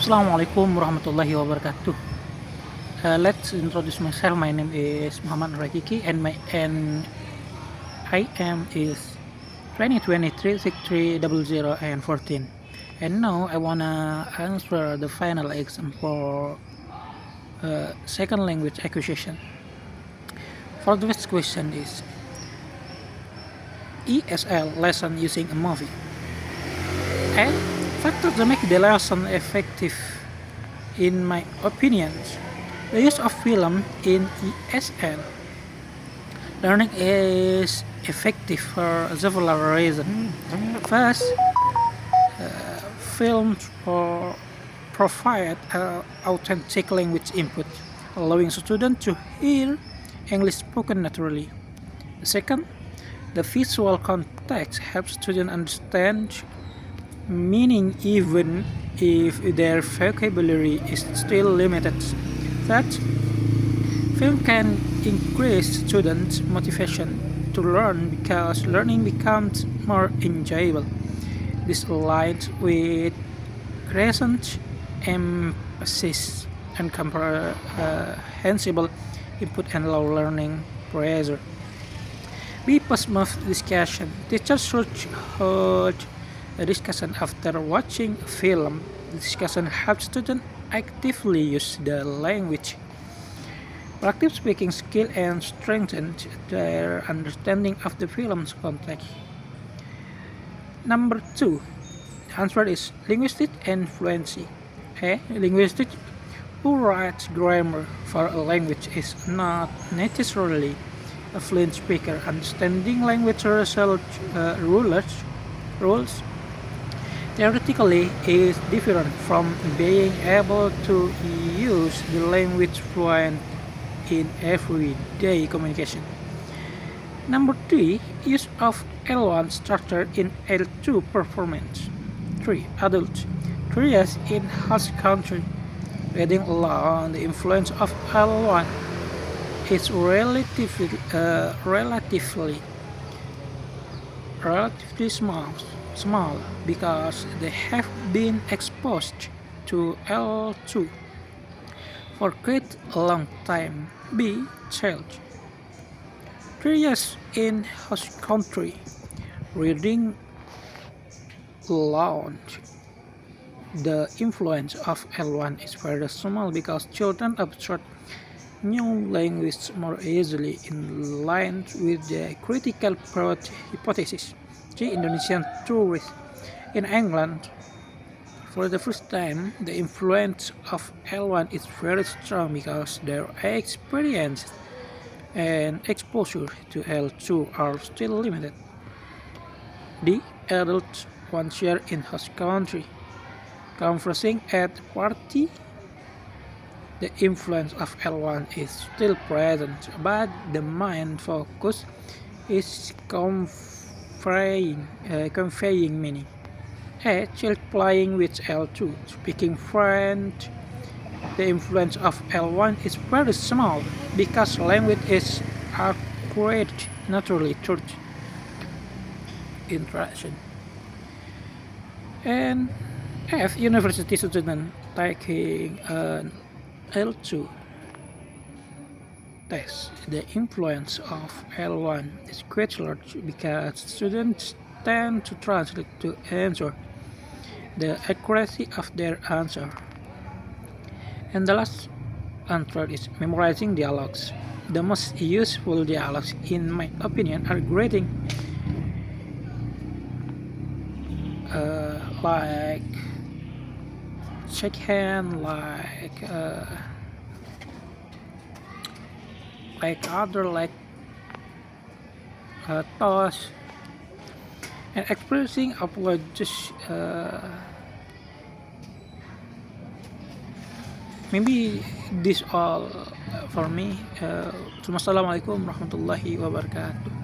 Assalamualaikum warahmatullahi wabarakatuh. Let's introduce myself. My name is Muhammad Rakiki, and I am is 2023 6300 and 14. And now I wanna answer the final exam for second language acquisition. For the first question is ESL lesson using a movie. And factors that make the lesson effective, in my opinion, the use of film in ESL learning is effective for several reasons. First, films provide authentic language input, allowing students to hear English spoken naturally. Second, the visual context helps students understand meaning even if their vocabulary is still limited. Third, film can increase students' motivation to learn because learning becomes more enjoyable. This aligns with crescent emphasis and comprehensible input and low learning pressure. Post-move discussion. Teachers should hold a discussion after watching a film. The discussion helps students actively use the language, practice speaking skill, and strengthen their understanding of the film's context. Number two, the answer is linguistic and fluency. Linguistic who writes grammar for a language is not necessarily a fluent speaker. Understanding language rules theoretically is different from being able to use the language fluent in everyday communication. Number three, use of L1 structure in L2 performance. 3. Adult. 3 years in host country. Reading alone, the influence of L1 is relatively small because they have been exposed to L2 for quite a long time. B. Child. 3 years in host country. Reading aloud, the influence of L1 is very small because children absorb new language more easily, in line with the critical growth hypothesis. The Indonesian tourists in England, for the first time, the influence of L1 is very strong because their experience and exposure to L2 are still limited. The adult 1 year in host country. Conversing at party, the influence of L1 is still present, but the main focus is conveying meaning. A child playing with L2, speaking French, the influence of L1 is very small because language is acquired naturally through interaction. And F. University student taking an L2 test. The influence of L1 is quite large because students tend to translate to answer the accuracy of their answer. And the last answer is memorizing dialogues. The most useful dialogues, in my opinion, are greeting, like shake hand, like toss, and expressing apologies. Maybe this all for me. Assalamualaikum warahmatullahi wabarakatuh.